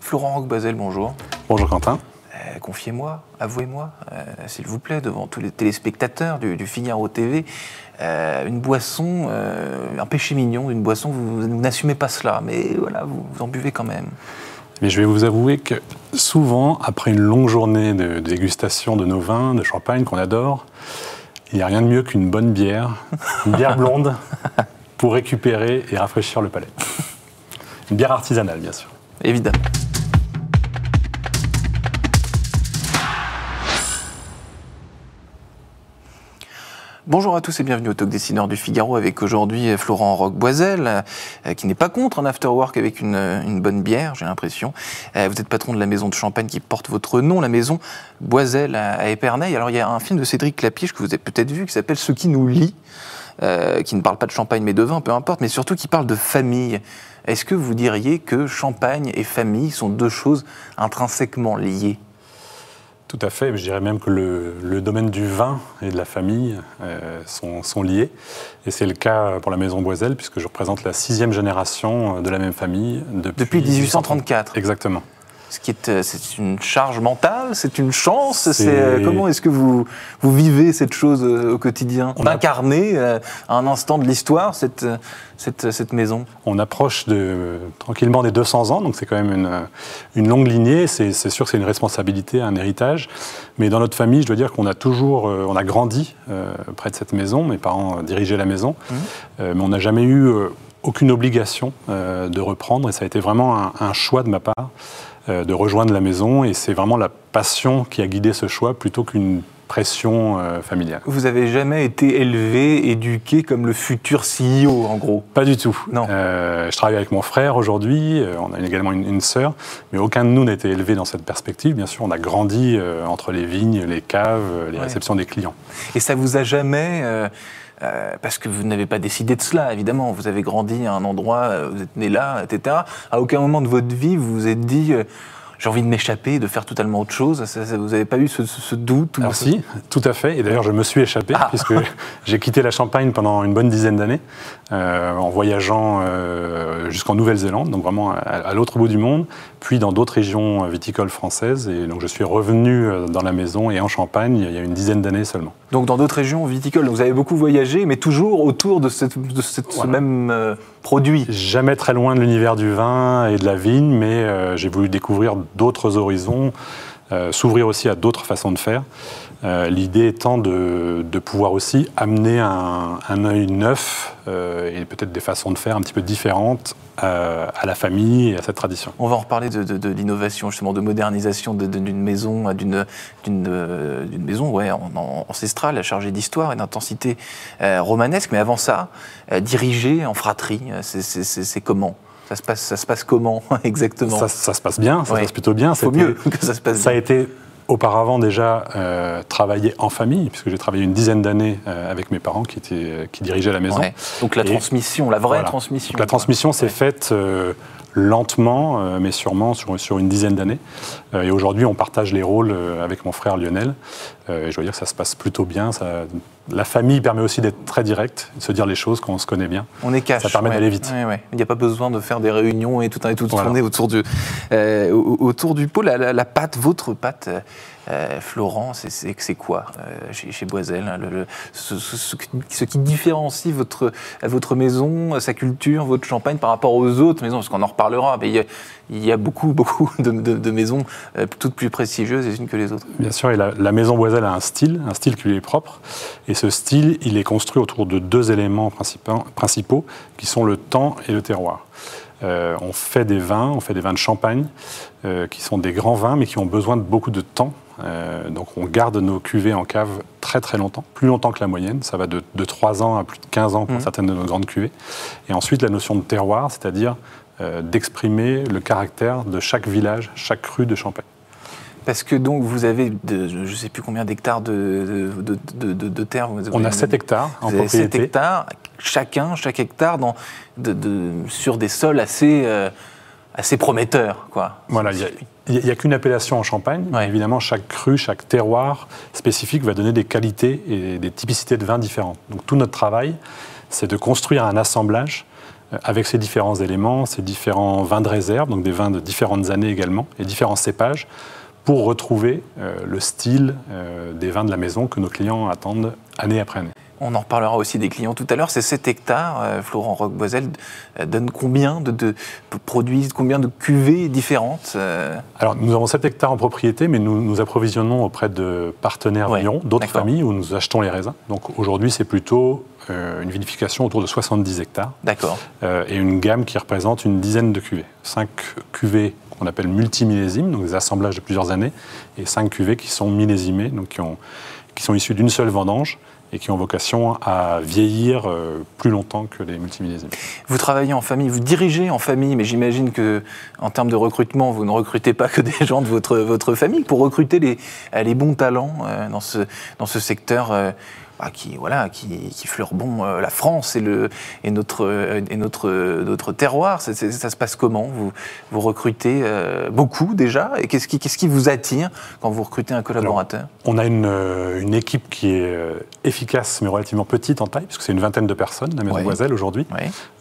Florent Roqueboisel, bonjour. Bonjour Quentin. Confiez-moi, avouez-moi, s'il vous plaît, devant tous les téléspectateurs du Figaro TV, une boisson, un péché mignon, une boisson, vous n'assumez pas cela, mais voilà, vous en buvez quand même. Mais je vais vous avouer que souvent, après une longue journée de dégustation de nos vins, de champagne qu'on adore, il n'y a rien de mieux qu'une bonne bière, une bière blonde, pour récupérer et rafraîchir le palais. Une bière artisanale, bien sûr. Évidemment. Bonjour à tous et bienvenue au Talk Dessineur du Figaro avec aujourd'hui Florent Roqueboisel qui n'est pas contre un afterwork avec une bonne bière, j'ai l'impression. Vous êtes patron de la maison de champagne qui porte votre nom, la maison Boisel à Épernay. Alors il y a un film de Cédric Clapiche que vous avez peut-être vu qui s'appelle Ce qui nous lie, qui ne parle pas de champagne mais de vin, peu importe, mais surtout qui parle de famille. Est-ce que vous diriez que champagne et famille sont deux choses intrinsèquement liées ? Tout à fait, je dirais même que le domaine du vin et de la famille sont liés. Et c'est le cas pour la maison Boisel, puisque je représente la 6e génération de la même famille depuis 1834. Exactement. Ce qui est, c'est une charge mentale, c'est une chance. Comment est-ce que vous vivez cette chose au quotidien, d'incarner à un instant de l'histoire cette maison? On approche tranquillement des 200 ans, donc c'est quand même une longue lignée. C'est sûr que c'est une responsabilité, un héritage. Mais dans notre famille, je dois dire qu'on a toujours, on a grandi près de cette maison. Mes parents dirigeaient la maison, mais on n'a jamais eu aucune obligation de reprendre. Et ça a été vraiment un choix de ma part. De rejoindre la maison, et c'est vraiment la passion qui a guidé ce choix plutôt qu'une pression familiale. Vous n'avez jamais été élevé, éduqué comme le futur CEO, en gros? Pas du tout. Non. Je travaille avec mon frère aujourd'hui, on a également une sœur, mais aucun de nous n'a été élevé dans cette perspective. Bien sûr, on a grandi entre les vignes, les caves, les réceptions des clients. Et ça vous a jamais... parce que vous n'avez pas décidé de cela, évidemment. Vous avez grandi à un endroit, vous êtes né là, etc. À aucun moment de votre vie, vous vous êtes dit j'ai envie de m'échapper, de faire totalement autre chose. Vous n'avez pas eu ce doute? Alors si, tout à fait. Et d'ailleurs, je me suis échappé, puisque j'ai quitté la Champagne pendant une bonne dizaine d'années, en voyageant jusqu'en Nouvelle-Zélande, donc vraiment à l'autre bout du monde, puis dans d'autres régions viticoles françaises. Et donc je suis revenu dans la maison et en Champagne il y a une dizaine d'années seulement. Donc dans d'autres régions viticoles, donc vous avez beaucoup voyagé, mais toujours autour de ce même produit. Jamais très loin de l'univers du vin et de la vigne, mais j'ai voulu découvrir d'autres horizons, s'ouvrir aussi à d'autres façons de faire. L'idée étant de pouvoir aussi amener un œil neuf et peut-être des façons de faire un petit peu différentes à la famille et à cette tradition. On va en reparler de l'innovation, justement, de modernisation d'une maison, d'une maison ancestrale, chargée d'histoire et d'intensité romanesque. Mais avant ça, diriger en fratrie, c'est comment ? Ça se passe comment exactement? Ça se passe bien, ça se passe plutôt bien. Il faut mieux que ça se passe bien. Ça a été auparavant déjà travaillé en famille, puisque j'ai travaillé une dizaine d'années avec mes parents qui dirigeaient la maison. Ouais. Donc la transmission, la vraie transmission. Donc la transmission s'est faite lentement, mais sûrement sur une dizaine d'années. Et aujourd'hui, on partage les rôles avec mon frère Lionel. Et je dois dire que ça se passe plutôt bien. La famille permet aussi d'être très directe, de se dire les choses quand on se connaît bien. On est cash. Ça permet d'aller vite. Il n'y a pas besoin de faire des réunions et tout tourner autour du pot. La pâte, votre pâte, Florent, c'est quoi chez Boisel, hein, ce qui différencie votre maison, sa culture, votre champagne par rapport aux autres maisons, parce qu'on en reparlera, mais il y a beaucoup de maisons toutes plus prestigieuses les unes que les autres. Bien sûr, et la maison Boisel a un style qui lui est propre. Et ce style, il est construit autour de deux éléments principaux qui sont le temps et le terroir. On fait des vins de champagne qui sont des grands vins mais qui ont besoin de beaucoup de temps. Donc on garde nos cuvées en cave très très longtemps, plus longtemps que la moyenne. Ça va de 3 ans à plus de 15 ans pour certaines de nos grandes cuvées. Et ensuite la notion de terroir, c'est-à-dire d'exprimer le caractère de chaque village, chaque cru de Champagne. Parce que donc vous avez, je ne sais plus combien d'hectares de terre. On a 7 hectares en propriété. 7 hectares, chaque hectare sur des sols assez prometteurs, quoi. Voilà, il n'y a qu'une appellation en Champagne. Ouais. Évidemment, chaque cru, chaque terroir spécifique va donner des qualités et des typicités de vins différentes. Donc tout notre travail, c'est de construire un assemblage avec ces différents éléments, ces différents vins de réserve, donc des vins de différentes années également, et différents cépages, pour retrouver le style des vins de la maison que nos clients attendent année après année. On en reparlera aussi des clients tout à l'heure. Ces 7 hectares, Florent Roqueboiselle, donnent combien produisent combien de cuvées différentes Alors, nous avons 7 hectares en propriété, mais nous approvisionnons auprès de partenaires vignerons, d'autres familles, où nous achetons les raisins. Donc aujourd'hui, c'est plutôt une vinification autour de 70 hectares. D'accord. Et une gamme qui représente une dizaine de cuvées. 5 cuvées qu'on appelle multimillésimes, donc des assemblages de plusieurs années, et 5 cuvées qui sont millésimées, donc qui sont issues d'une seule vendange, et qui ont vocation à vieillir plus longtemps que les multimillésimes. Vous travaillez en famille, vous dirigez en famille, mais j'imagine qu'en termes de recrutement, vous ne recrutez pas que des gens de votre famille. Pour recruter les bons talents dans ce secteur qui fleure bon la France et notre terroir, ça se passe comment? Vous recrutez beaucoup déjà, et qu'est-ce qui vous attire quand vous recrutez un collaborateur? Alors, on a une équipe qui est efficace mais relativement petite en taille, puisque c'est une vingtaine de personnes, la Maison Boiselle aujourd'hui.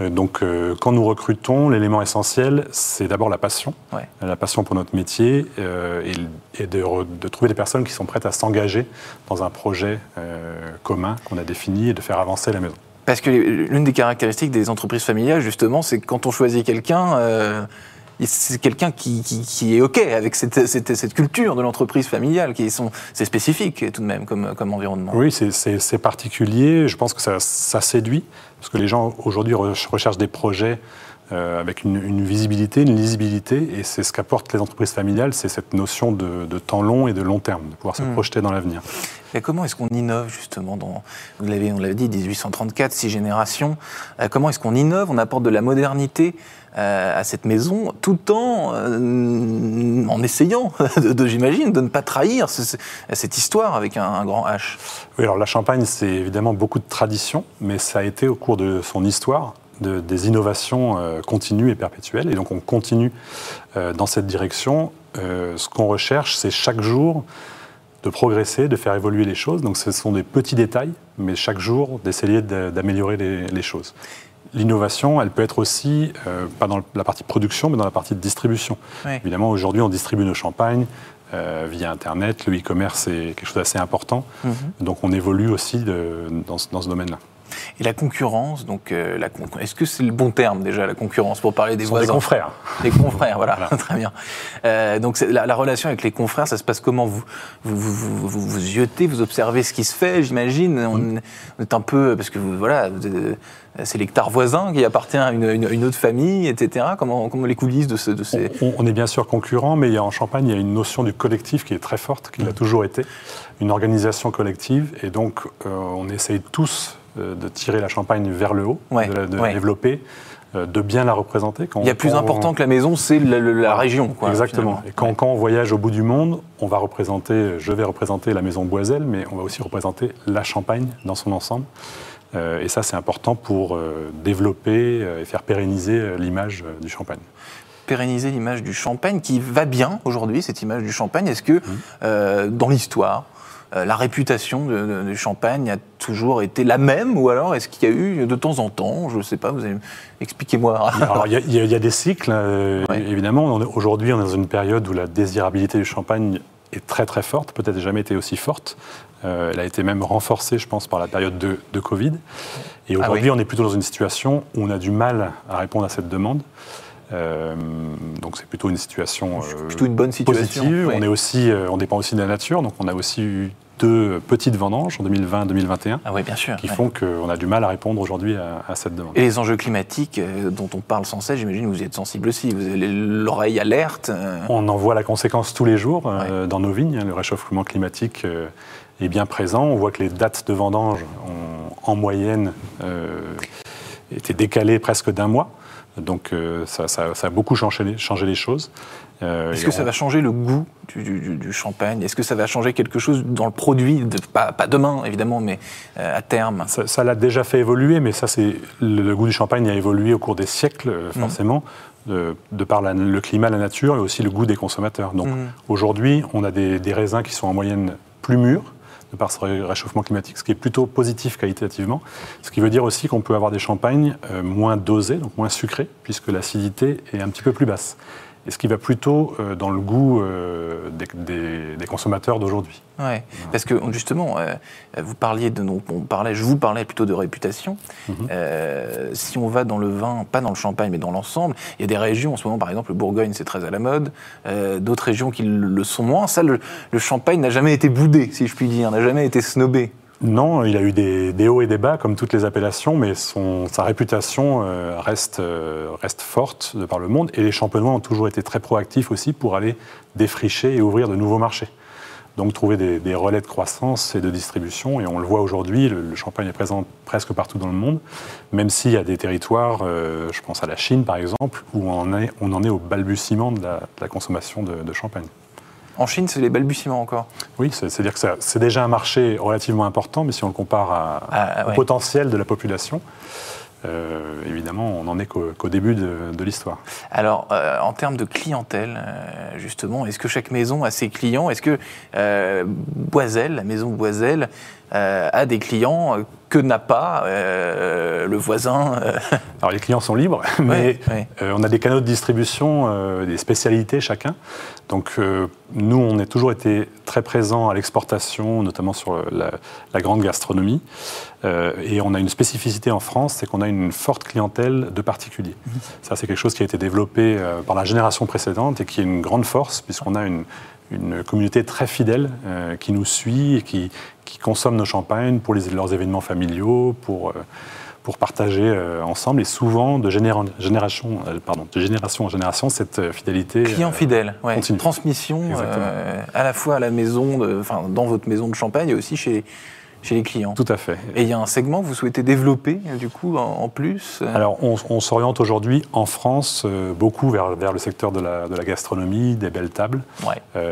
Donc quand nous recrutons, l'élément essentiel, c'est d'abord la passion pour notre métier, et de trouver des personnes qui sont prêtes à s'engager dans un projet commun qu'on a défini, et de faire avancer la maison. Parce que l'une des caractéristiques des entreprises familiales, justement, c'est que quand on choisit quelqu'un, c'est quelqu'un qui est OK avec cette culture de l'entreprise familiale, c'est spécifique tout de même comme environnement. Oui, c'est particulier. Je pense que ça séduit, parce que les gens aujourd'hui recherchent des projets avec une visibilité, une lisibilité, et c'est ce qu'apportent les entreprises familiales, c'est cette notion de temps long et de long terme, de pouvoir se projeter dans l'avenir. Et comment est-ce qu'on innove justement on l'avait dit, 1834, 6 générations. Comment est-ce qu'on innove, on apporte de la modernité à cette maison, tout en essayant, j'imagine, de ne pas trahir cette histoire avec un grand H. Oui, alors la Champagne, c'est évidemment beaucoup de tradition, mais ça a été au cours de son histoire des innovations continues et perpétuelles. Et donc on continue dans cette direction. Ce qu'on recherche, c'est chaque jour de progresser, de faire évoluer les choses. Donc ce sont des petits détails, mais chaque jour d'essayer d'améliorer les choses. L'innovation, elle peut être aussi, pas dans la partie production, mais dans la partie de distribution. Évidemment, aujourd'hui, on distribue nos champagnes via Internet. Le e-commerce est quelque chose d'assez important. Donc on évolue aussi dans ce domaine-là. Et la concurrence, donc, est-ce que c'est le bon terme déjà, la concurrence, pour parler des voisins? Des confrères. Des confrères, voilà. Très bien. Donc la relation avec les confrères, ça se passe comment? Vous yotez, vous observez ce qui se fait, j'imagine. On est un peu, parce que c'est l'hectare voisin qui appartient à une autre famille, etc. Comment les coulisses de ces... On est bien sûr concurrents, mais en Champagne, il y a une notion du collectif qui est très forte, qui l'a toujours été, une organisation collective, et donc on essaye tous de tirer la Champagne vers le haut, de la développer, de bien la représenter. Il y a plus important que la maison, c'est la région. Exactement. Et quand on voyage au bout du monde, je vais représenter la Maison Boiselle, mais on va aussi représenter la Champagne dans son ensemble. Et ça, c'est important pour développer et faire pérenniser l'image du Champagne. Pérenniser l'image du Champagne, qui va bien aujourd'hui, cette image du Champagne. Est-ce que, dans l'histoire, la réputation du Champagne a toujours été la même, ou alors est-ce qu'il y a eu de temps en temps, je ne sais pas, expliquez-moi. Alors il y a des cycles, évidemment. Aujourd'hui, on est dans une période où la désirabilité du Champagne est très très forte, peut-être jamais été aussi forte. Elle a été même renforcée, je pense, par la période de Covid. Et aujourd'hui, on est plutôt dans une situation où on a du mal à répondre à cette demande. Donc c'est plutôt une situation plutôt une bonne situation positive. On dépend aussi de la nature, donc on a aussi eu 2 petites vendanges en 2020-2021 qui font qu'on a du mal à répondre aujourd'hui à cette demande. Et les enjeux climatiques dont on parle sans cesse, j'imagine que vous y êtes sensible aussi, vous avez l'oreille alerte. On en voit la conséquence tous les jours dans nos vignes. Le réchauffement climatique est bien présent. On voit que les dates de vendange ont en moyenne été décalées presque d'1 mois. Donc ça a beaucoup changé les choses. Est-ce que ça va changer le goût du champagne? Est-ce que ça va changer quelque chose dans le produit? Pas demain, évidemment, mais à terme. Ça l'a déjà fait évoluer, mais le goût du champagne a évolué au cours des siècles, forcément, de par le climat, la nature, et aussi le goût des consommateurs. Donc aujourd'hui, on a des raisins qui sont en moyenne plus mûrs, de par ce réchauffement climatique, ce qui est plutôt positif qualitativement. Ce qui veut dire aussi qu'on peut avoir des champagnes moins dosés, donc moins sucrés, puisque l'acidité est un petit peu plus basse. Et ce qui va plutôt dans le goût des consommateurs d'aujourd'hui. Ouais, parce que justement, vous parliez je vous parlais plutôt de réputation. Si on va dans le vin, pas dans le champagne, mais dans l'ensemble, il y a des régions, en ce moment par exemple, le Bourgogne c'est très à la mode, d'autres régions qui le sont moins. Ça, le champagne n'a jamais été boudé, si je puis dire, n'a jamais été snobé. Non, il a eu des hauts et des bas, comme toutes les appellations, mais sa réputation reste forte de par le monde. Et les champenois ont toujours été très proactifs aussi pour aller défricher et ouvrir de nouveaux marchés. Donc trouver des relais de croissance et de distribution. Et on le voit aujourd'hui, le champagne est présent presque partout dans le monde, même s'il y a des territoires, je pense à la Chine par exemple, où on en est au balbutiement de la consommation de champagne. En Chine, c'est les balbutiements encore. Oui, c'est-à-dire que c'est déjà un marché relativement important, mais si on le compare au potentiel de la population, évidemment, on n'en est qu'au début de l'histoire. Alors, en termes de clientèle, justement, est-ce que chaque maison a ses clients ? Est-ce que Boiselle, la maison Boiselle, a des clients que n'a pas le voisin Alors, les clients sont libres, mais on a des canaux de distribution, des spécialités chacun. Donc, nous, on a toujours été très présents à l'exportation, notamment sur la grande gastronomie. Et on a une spécificité en France, c'est qu'on a une forte clientèle de particuliers. Ça, c'est quelque chose qui a été développé par la génération précédente et qui est une grande force, puisqu'on a une communauté très fidèle qui nous suit et qui consomme nos champagnes pour leurs événements familiaux, pour partager ensemble, et souvent de génération en génération, cette fidélité client fidèle, continue. Transmission à la fois à la maison, dans votre maison de champagne et aussi chez les clients. Tout à fait. Et il y a un segment que vous souhaitez développer, du coup, en plus Alors, on s'oriente aujourd'hui, en France, beaucoup vers le secteur de la gastronomie, des belles tables,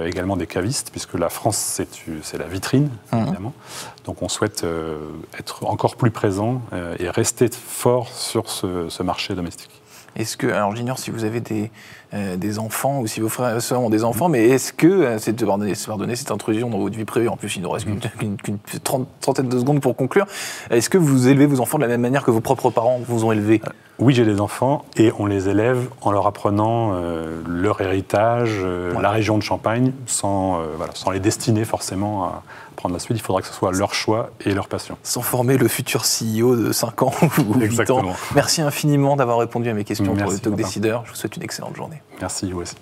également des cavistes, puisque la France, c'est la vitrine, évidemment. Donc, on souhaite être encore plus présent et rester fort sur ce marché domestique. Est-ce que, alors j'ignore si vous avez des enfants ou si vos frères et sœurs ont des enfants, mais est-ce que, pardonnez cette intrusion dans votre vie privée, en plus il ne nous reste qu'une trentaine de secondes pour conclure, est-ce que vous élevez vos enfants de la même manière que vos propres parents vous ont élevés ? Oui, j'ai des enfants et on les élève en leur apprenant leur héritage, la région de Champagne, sans les destiner forcément à prendre la suite. Il faudra que ce soit leur choix et leur passion. Sans former le futur CEO de 5 ans ou 8 ans. Merci infiniment d'avoir répondu à mes questions pour le Talk Décideur. Je vous souhaite une excellente journée. Merci, vous aussi.